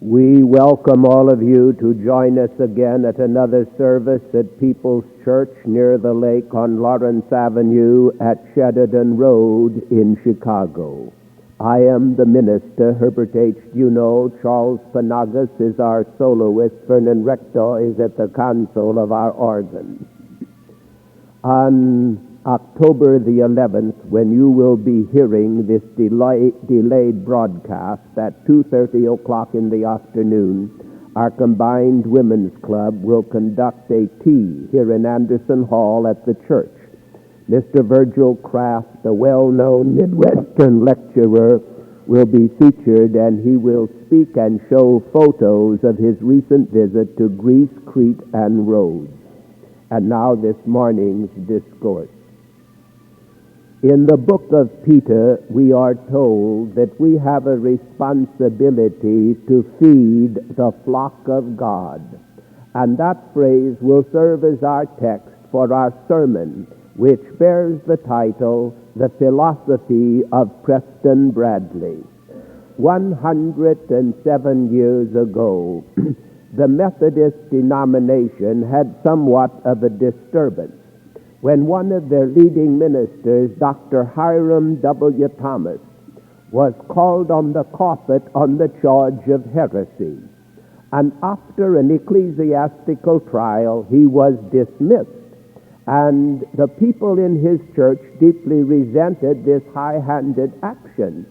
We welcome all of you to join us again at another service at People's Church near the lake on Lawrence Avenue at Sheridan Road in Chicago. I am the minister, Herbert H. Duenow. Charles Panagas is our soloist. Vernon Rector is at the console of our organ. On October the 11th, when you will be hearing this delayed broadcast at 2:30 o'clock in the afternoon, our combined women's club will conduct a tea here in Anderson Hall at the church. Mr. Virgil Kraft, the well-known Midwestern lecturer, will be featured, and he will speak and show photos of his recent visit to Greece, Crete, and Rhodes. And now this morning's discourse. In the book of Peter, we are told that we have a responsibility to feed the flock of God. And that phrase will serve as our text for our sermon, which bears the title, The Philosophy of Preston Bradley. 107 years ago, the Methodist denomination had somewhat of a disturbance when one of their leading ministers, Dr. Hiram W. Thomas, was called on the carpet on the charge of heresy. And after an ecclesiastical trial, he was dismissed. And the people in his church deeply resented this high-handed action.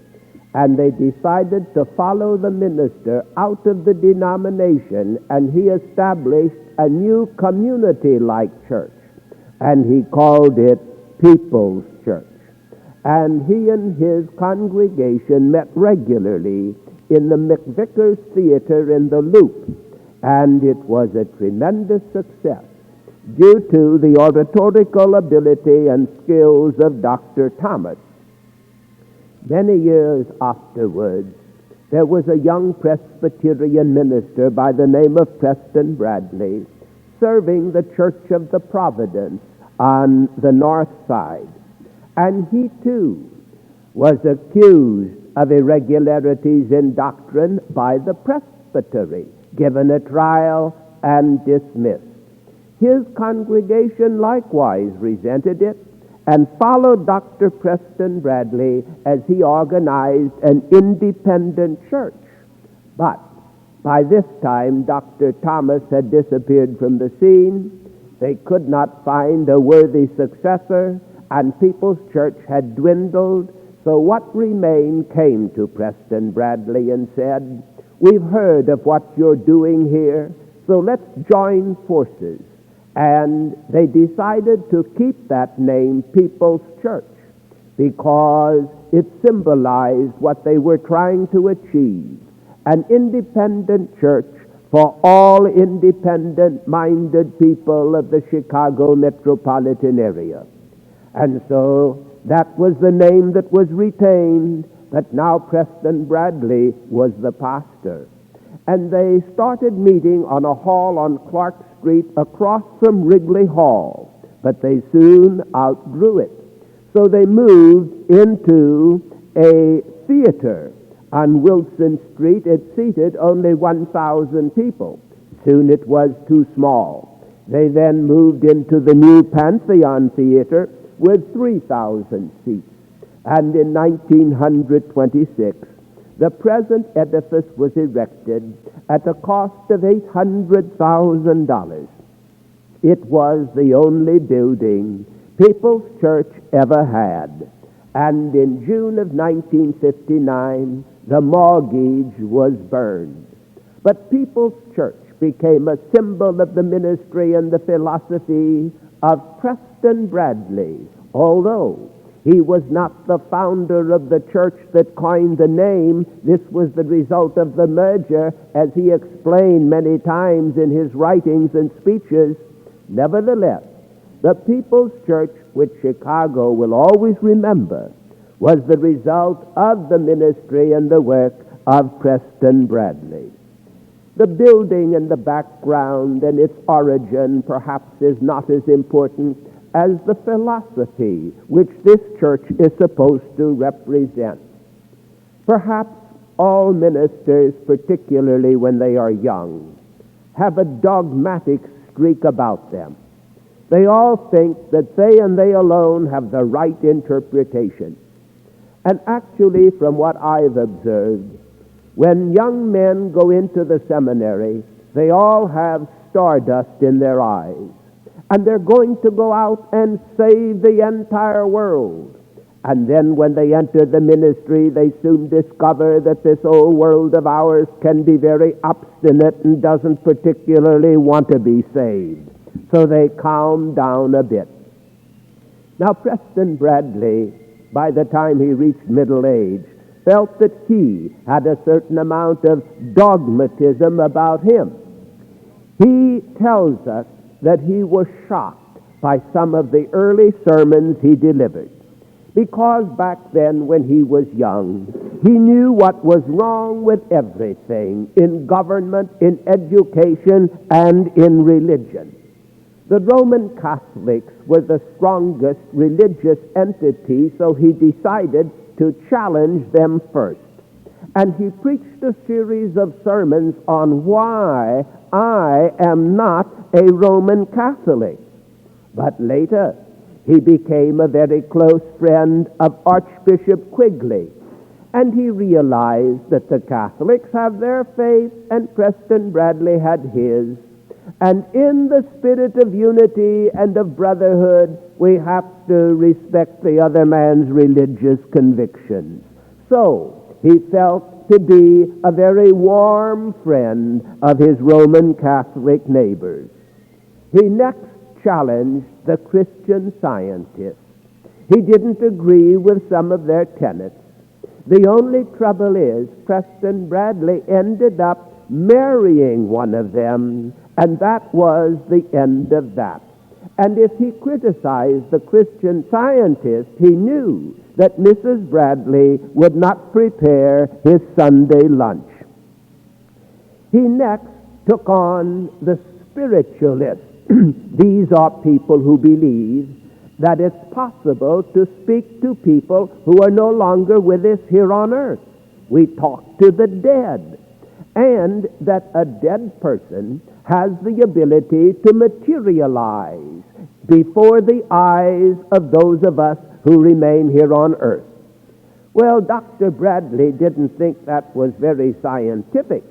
And they decided to follow the minister out of the denomination, and he established a new community-like church. And he called it People's Church. And he and his congregation met regularly in the McVickers Theater in the Loop. And it was a tremendous success due to the oratorical ability and skills of Dr. Thomas. Many years afterwards, there was a young Presbyterian minister by the name of Preston Bradley serving the Church of the Providence on the north side. And he too was accused of irregularities in doctrine by the presbytery, given a trial and dismissed. His congregation likewise resented it and followed Dr. Preston Bradley as he organized an independent church. But by this time, Dr. Thomas had disappeared from the scene. They could not find a worthy successor, and People's Church had dwindled. So what remained came to Preston Bradley and said, "We've heard of what you're doing here, so let's join forces." And they decided to keep that name People's Church because it symbolized what they were trying to achieve, an independent church for all independent-minded people of the Chicago metropolitan area. And so that was the name that was retained, but now Preston Bradley was the pastor. And they started meeting on a hall on Clark Street across from Wrigley Hall, but they soon outgrew it. So they moved into a theater on Wilson Street. It seated only 1,000 people. Soon it was too small. They then moved into the new Pantheon Theater with 3,000 seats. And in 1926, the present edifice was erected at a cost of $800,000. It was the only building People's Church ever had. And in June of 1959, the mortgage was burned. But People's Church became a symbol of the ministry and the philosophy of Preston Bradley, although he was not the founder of the church that coined the name. This was the result of the merger, as he explained many times in his writings and speeches. Nevertheless, the People's Church, which Chicago will always remember, was the result of the ministry and the work of Preston Bradley. The building and the background and its origin perhaps is not as important as the philosophy which this church is supposed to represent. Perhaps all ministers, particularly when they are young, have a dogmatic streak about them. They all think that they and they alone have the right interpretation. And actually, from what I've observed, when young men go into the seminary, they all have stardust in their eyes. And they're going to go out and save the entire world. And then when they enter the ministry, they soon discover that this old world of ours can be very obstinate and doesn't particularly want to be saved. So they calm down a bit. Now, Preston Bradley, by the time he reached middle age, felt that he had a certain amount of dogmatism about him. He tells us that he was shocked by some of the early sermons he delivered, because back then when he was young, he knew what was wrong with everything in government, in education, and in religion. The Roman Catholics were the strongest religious entity, so he decided to challenge them first. And he preached a series of sermons on why I am not a Roman Catholic. But later, he became a very close friend of Archbishop Quigley, and he realized that the Catholics have their faith and Preston Bradley had his. And in the spirit of unity and of brotherhood, we have to respect the other man's religious convictions. So he felt to be a very warm friend of his Roman Catholic neighbors. He next challenged the Christian Scientists. He didn't agree with some of their tenets. The only trouble is Preston Bradley ended up marrying one of them, and that was the end of that. And if he criticized the Christian Scientists, he knew that Mrs. Bradley would not prepare his Sunday lunch. He next took on the spiritualists. These are people who believe that it's possible to speak to people who are no longer with us here on earth. We talk to the dead, and that a dead person has the ability to materialize before the eyes of those of us who remain here on earth. Well, Dr. Bradley didn't think that was very scientific,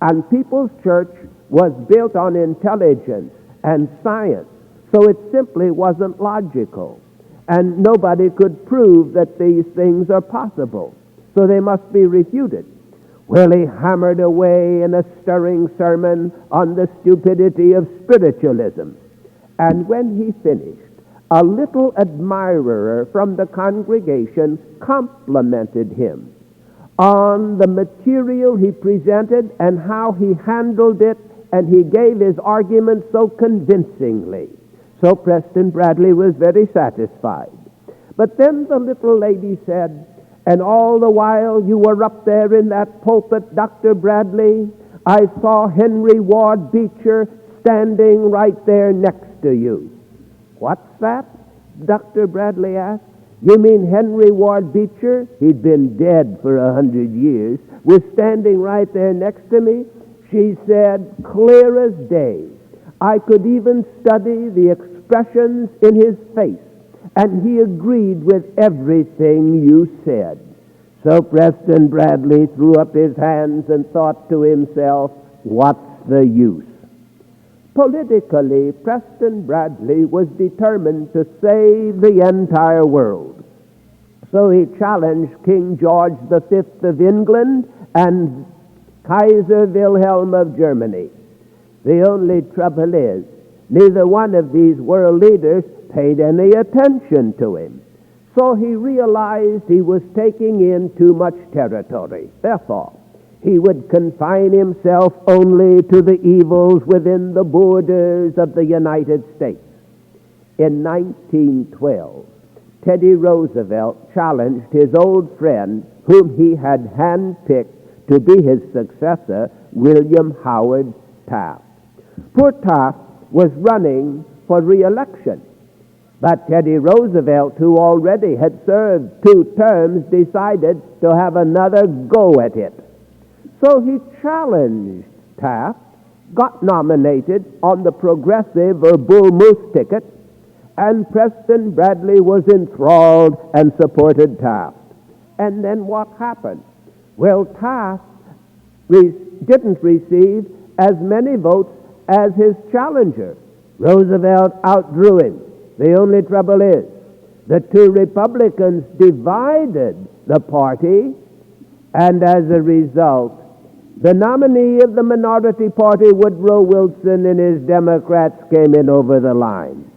and People's Church was built on intelligence and science, so it simply wasn't logical, and nobody could prove that these things are possible, so they must be refuted. Well, he hammered away in a stirring sermon on the stupidity of spiritualism, and when he finished, a little admirer from the congregation complimented him on the material he presented and how he handled it, and he gave his argument so convincingly. So Preston Bradley was very satisfied. But then the little lady said, "And all the while you were up there in that pulpit, Dr. Bradley, I saw Henry Ward Beecher standing right there next to you." "What's that?" Dr. Bradley asked. "You mean Henry Ward Beecher? He'd been dead for 100 years. Was standing right there next to me?" She said, "Clear as day. I could even study the expressions in his face, and he agreed with everything you said." So Preston Bradley threw up his hands and thought to himself, what's the use? Politically, Preston Bradley was determined to save the entire world. So he challenged King George V of England and Kaiser Wilhelm of Germany. The only trouble is, neither one of these world leaders paid any attention to him. So he realized he was taking in too much territory. Therefore, he would confine himself only to the evils within the borders of the United States. In 1912, Teddy Roosevelt challenged his old friend, whom he had handpicked to be his successor, William Howard Taft. Poor Taft was running for re-election, but Teddy Roosevelt, who already had served 2 terms, decided to have another go at it. So he challenged Taft, got nominated on the Progressive or Bull Moose ticket, and Preston Bradley was enthralled and supported Taft. And then what happened? Well, Taft didn't receive as many votes as his challenger. Roosevelt outdrew him. The only trouble is, the two Republicans divided the party, and as a result, the nominee of the minority party, Woodrow Wilson, and his Democrats came in over the line.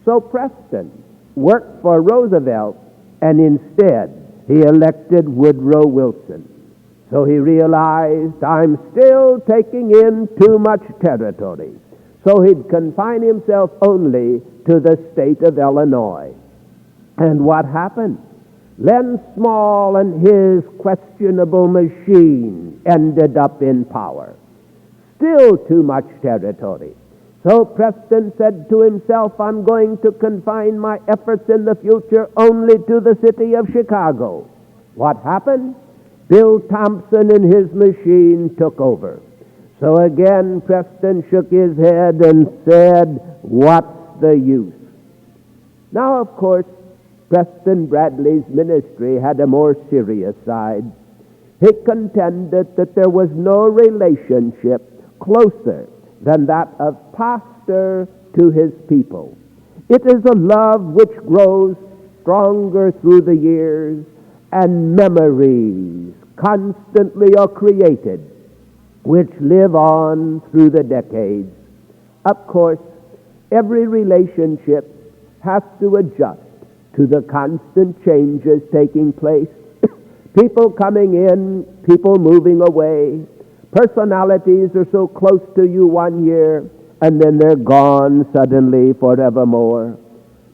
So Preston worked for Roosevelt, and instead he elected Woodrow Wilson. So he realized, I'm still taking in too much territory. So he'd confine himself only to the state of Illinois. And what happened? Len Small and his questionable machine ended up in power. Still too much territory. So Preston said to himself, I'm going to confine my efforts in the future only to the city of Chicago. What happened? Bill Thompson and his machine took over. So again, Preston shook his head and said, what's the use? Now, of course, Preston Bradley's ministry had a more serious side. He contended that there was no relationship closer than that of pastor to his people. It is a love which grows stronger through the years, and memories constantly are created which live on through the decades. Of course, every relationship has to adjust to the constant changes taking place. People coming in, people moving away. Personalities are so close to you one year, and then they're gone suddenly forevermore.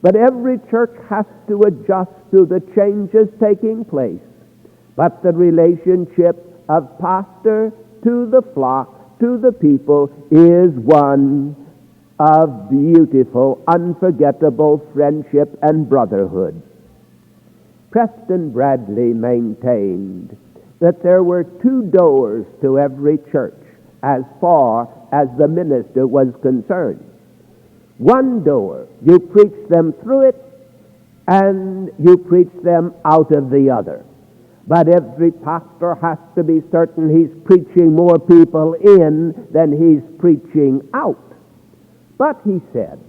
But every church has to adjust to the changes taking place. But the relationship of pastor to the flock, to the people, is one of beautiful, unforgettable friendship and brotherhood. Preston Bradley maintained that there were two doors to every church as far as the minister was concerned. One door, you preach them through it, and you preach them out of the other. But every pastor has to be certain he's preaching more people in than he's preaching out. But he said,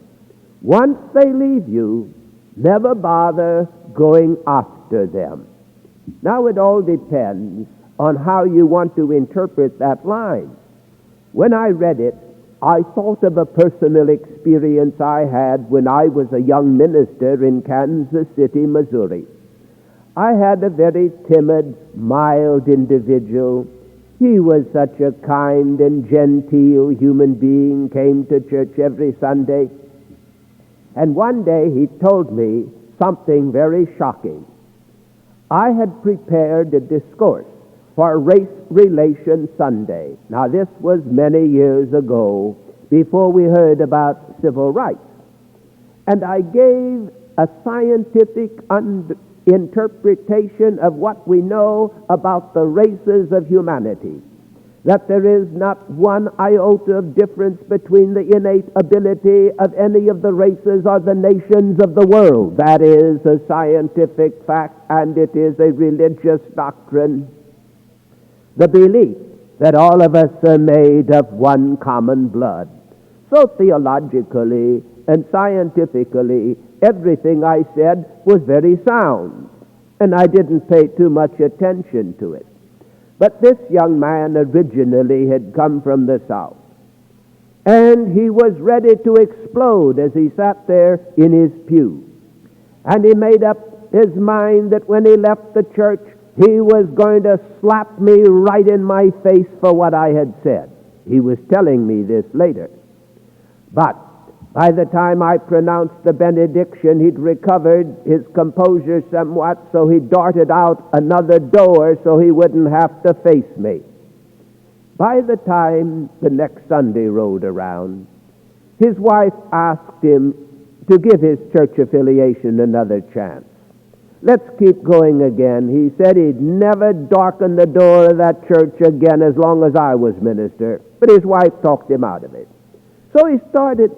once they leave you, never bother going after them. Now it all depends on how you want to interpret that line. When I read it, I thought of a personal experience I had when I was a young minister in Kansas City, Missouri. I had a very timid, mild individual. He was such a kind and genteel human being, came to church every Sunday. And one day he told me something very shocking. I had prepared a discourse for Race Relations Sunday. Now this was many years ago, before we heard about civil rights. And I gave a scientific interpretation of what we know about the races of humanity, that there is not one iota of difference between the innate ability of any of the races or the nations of the world. That is a scientific fact, and it is a religious doctrine. The belief that all of us are made of one common blood. So theologically and scientifically, everything I said was very sound, and I didn't pay too much attention to it. But this young man originally had come from the South, and he was ready to explode as he sat there in his pew. And he made up his mind that when he left the church, he was going to slap me right in my face for what I had said. He was telling me this later. But by the time I pronounced the benediction, he'd recovered his composure somewhat, so he darted out another door so he wouldn't have to face me. By the time the next Sunday rolled around, his wife asked him to give his church affiliation another chance. Let's keep going again. He said he'd never darken the door of that church again as long as I was minister. But his wife talked him out of it. So he started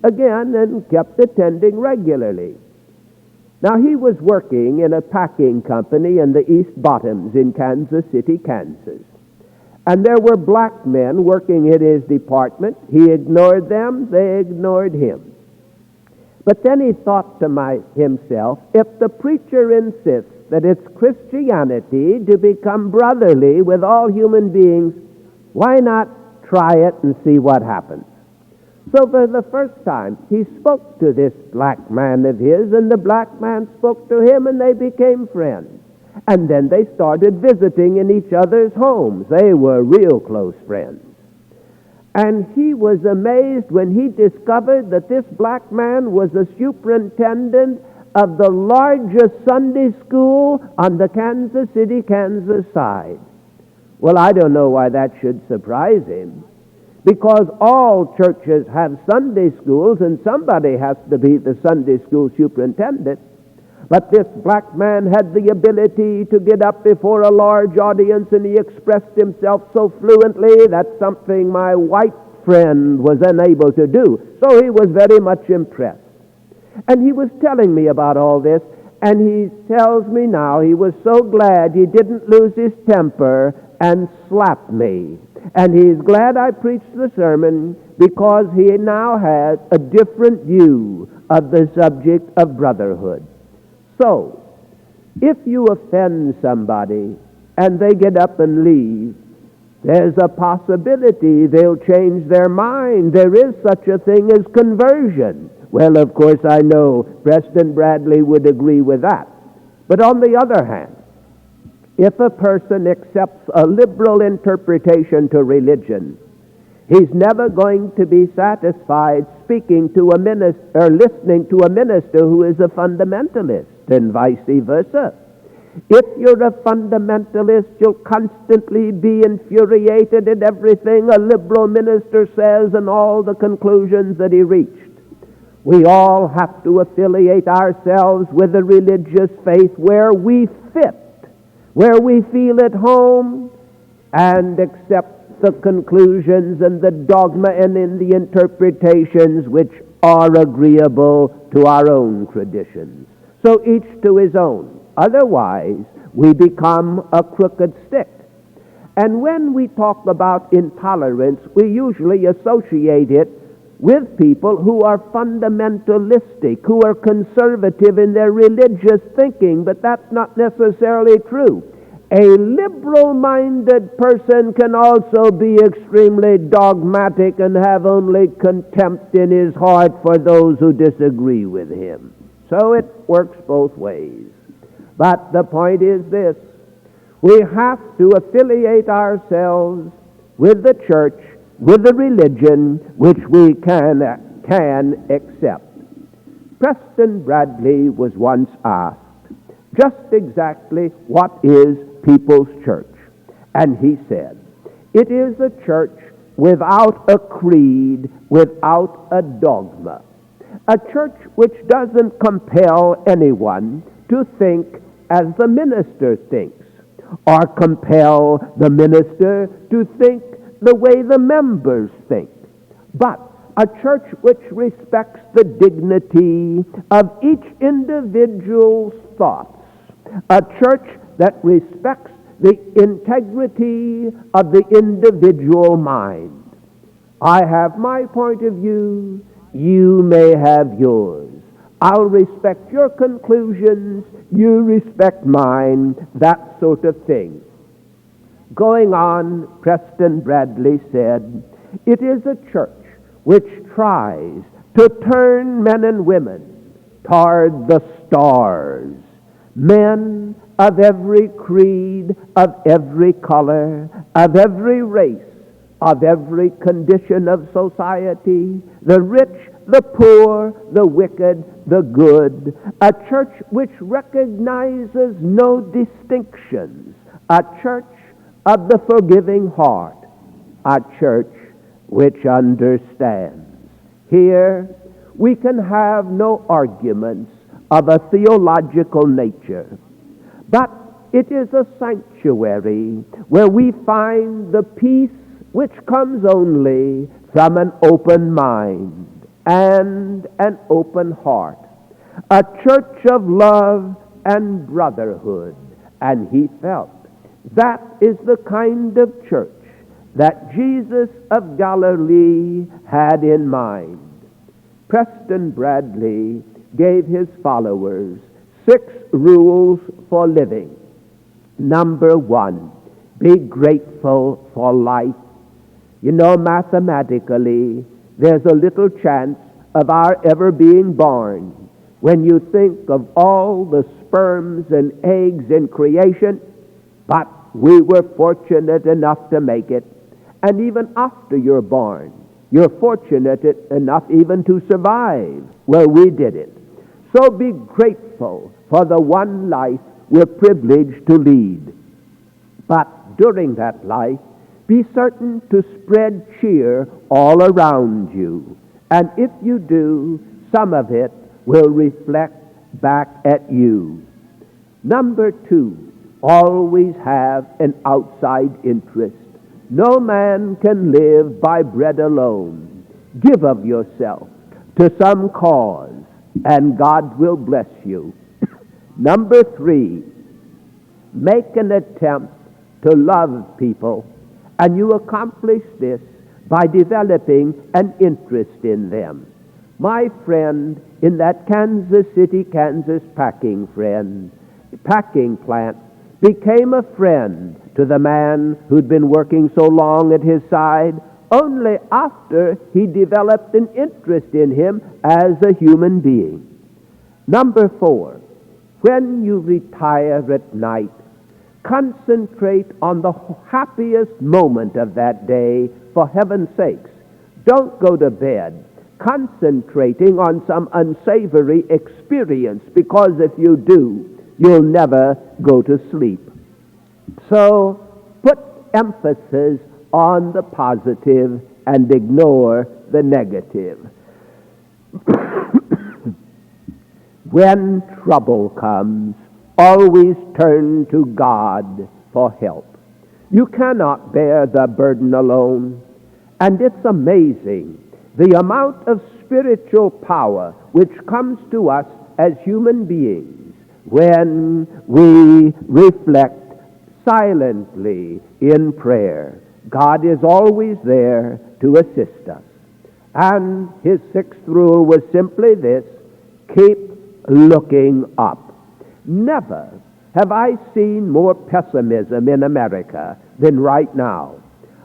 again and kept attending regularly. Now, he was working in a packing company in the East Bottoms in Kansas City, Kansas. And there were black men working in his department. He ignored them, they ignored him. But then he thought to himself, if the preacher insists that it's Christianity to become brotherly with all human beings, why not try it and see what happens? So for the first time, he spoke to this black man of his, and the black man spoke to him, and they became friends. And then they started visiting in each other's homes. They were real close friends. And he was amazed when he discovered that this black man was the superintendent of the largest Sunday school on the Kansas City, Kansas side. Well, I don't know why that should surprise him, because all churches have Sunday schools, and somebody has to be the Sunday school superintendent. But this black man had the ability to get up before a large audience, and he expressed himself so fluently that something my white friend was unable to do. So he was very much impressed. And he was telling me about all this, and he tells me now he was so glad he didn't lose his temper and slap me. And he's glad I preached the sermon because he now has a different view of the subject of brotherhood. So, if you offend somebody and they get up and leave, there's a possibility they'll change their mind. There is such a thing as conversion. Well, of course, I know Preston Bradley would agree with that. But on the other hand, if a person accepts a liberal interpretation to religion, he's never going to be satisfied speaking to a minister or listening to a minister who is a fundamentalist, and vice versa. If you're a fundamentalist, you'll constantly be infuriated at everything a liberal minister says and all the conclusions that he reached. We all have to affiliate ourselves with a religious faith where we fit, where we feel at home, and accept the conclusions and the dogma and in the interpretations which are agreeable to our own traditions. So each to his own. Otherwise, we become a crooked stick. And when we talk about intolerance, we usually associate it with people who are fundamentalistic, who are conservative in their religious thinking, but that's not necessarily true. A liberal-minded person can also be extremely dogmatic and have only contempt in his heart for those who disagree with him. So it works both ways. But the point is this: we have to affiliate ourselves with the church, with the religion which we can accept. Preston Bradley was once asked just exactly what is People's Church. And he said, it is a church without a creed, without a dogma. A church which doesn't compel anyone to think as the minister thinks, or compel the minister to think the way the members think, but a church which respects the dignity of each individual's thoughts, a church that respects the integrity of the individual mind. I have my point of view, you may have yours. I'll respect your conclusions, you respect mine, that sort of thing. Going on, Preston Bradley said, it is a church which tries to turn men and women toward the stars, men of every creed, of every color, of every race, of every condition of society, the rich, the poor, the wicked, the good, a church which recognizes no distinctions, a church of the forgiving heart, a church which understands. Here we can have no arguments of a theological nature, but it is a sanctuary where we find the peace which comes only from an open mind and an open heart, a church of love and brotherhood. And he felt that is the kind of church that Jesus of Galilee had in mind. Preston Bradley gave his followers 6 rules for living. Number 1, be grateful for life. You know, mathematically, there's a little chance of our ever being born. When you think of all the sperms and eggs in creation, but we were fortunate enough to make it. And even after you're born, you're fortunate enough even to survive. Well, we did it. So be grateful for the one life we're privileged to lead. But during that life, be certain to spread cheer all around you. And if you do, some of it will reflect back at you. Number 2, always have an outside interest. No man can live by bread alone. Give of yourself to some cause, and God will bless you. Number 3, make an attempt to love people, and you accomplish this by developing an interest in them. My friend in that Kansas City, Kansas packing plant became a friend to the man who'd been working so long at his side only after he developed an interest in him as a human being. Number 4, when you retire at night, concentrate on the happiest moment of that day, for heaven's sakes. Don't go to bed concentrating on some unsavory experience, because if you do, you'll never go to sleep. So put emphasis on the positive and ignore the negative. When trouble comes, always turn to God for help. You cannot bear the burden alone. And it's amazing the amount of spiritual power which comes to us as human beings when we reflect silently in prayer. God is always there to assist us. And his 6th rule was simply this: keep looking up. Never have I seen more pessimism in America than right now.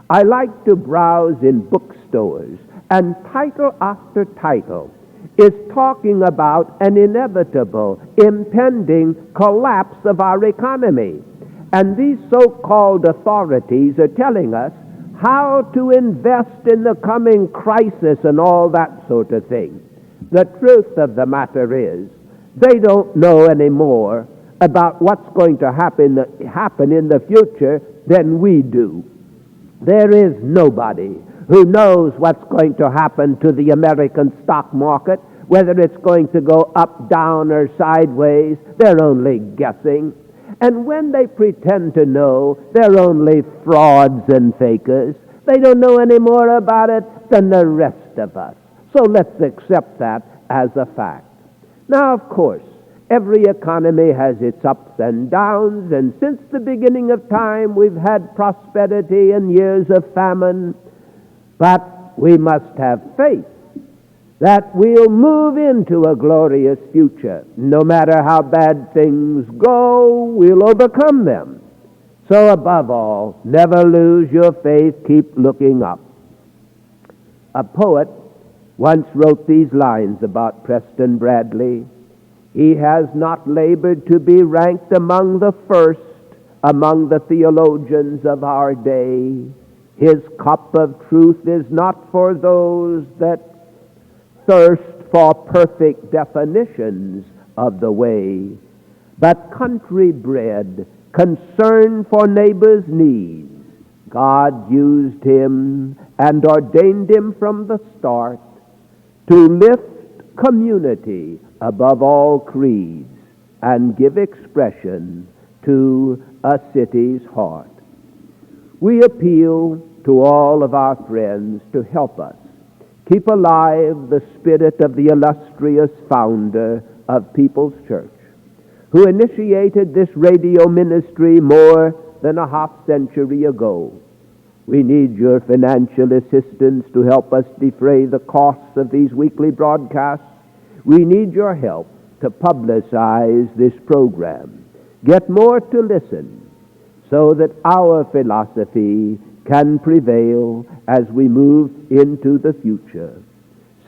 I like to browse in bookstores, and title after title is talking about an inevitable, impending collapse of our economy. And these so-called authorities are telling us how to invest in the coming crisis and all that sort of thing. The truth of the matter is, they don't know any more about what's going to happen in the future than we do. There is nobody who knows what's going to happen to the American stock market, whether it's going to go up, down, or sideways. They're only guessing. And when they pretend to know, they're only frauds and fakers. They don't know any more about it than the rest of us. So let's accept that as a fact. Now, of course, every economy has its ups and downs, and since the beginning of time, we've had prosperity and years of famine. But we must have faith that we'll move into a glorious future. No matter how bad things go, we'll overcome them. So above all, never lose your faith. Keep looking up. A poet once wrote these lines about Preston Bradley: he has not labored to be ranked among the first, among the theologians of our day. His cup of truth is not for those that thirst for perfect definitions of the way, but country bred, concern for neighbors' needs. God used him and ordained him from the start to lift community above all creeds and give expression to a city's heart. We appeal to all of our friends to help us keep alive the spirit of the illustrious founder of People's Church, who initiated this radio ministry more than a half-century ago. We need your financial assistance to help us defray the costs of these weekly broadcasts. We need your help to publicize this program. Get more to listen so that our philosophy can prevail as we move into the future.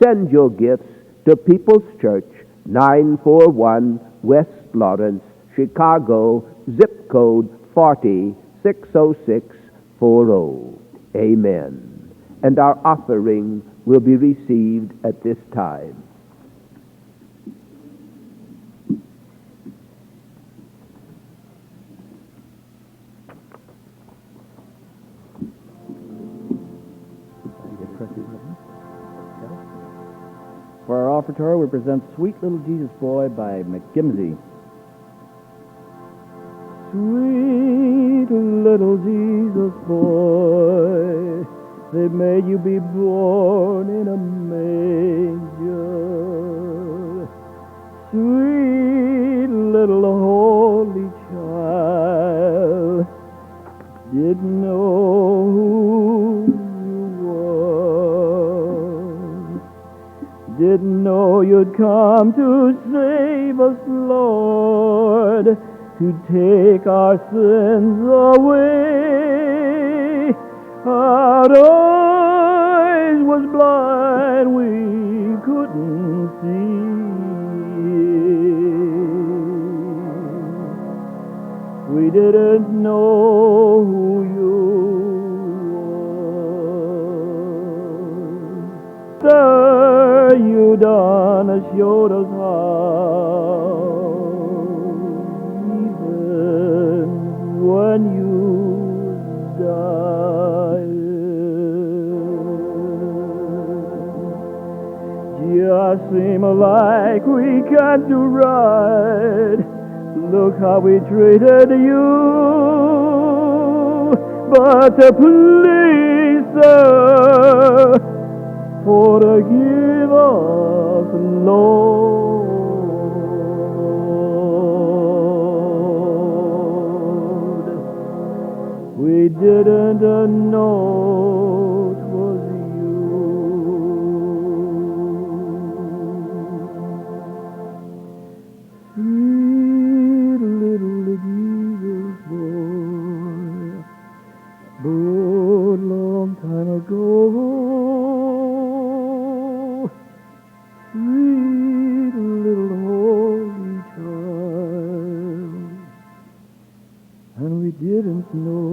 Send your gifts to People's Church, 941 West Lawrence, Chicago, zip code 4060640. Amen. And our offering will be received at this time. For our offertory, we present Sweet Little Jesus Boy by McGimsey. Sweet little Jesus boy, they made you be born in a manger. Sweet little holy child, didn't know who you were. Didn't know you'd come to save us, Lord, to take our sins away. Our eyes was blind, we couldn't see. We didn't know who you were. Sir, you done showed us how. When you died, just seem like we can't do right. Look how we treated you. But please, sir, forgive us, Lord. We didn't know it was you. Sweet little Jesus boy, born long time ago. Sweet little holy child, and we didn't know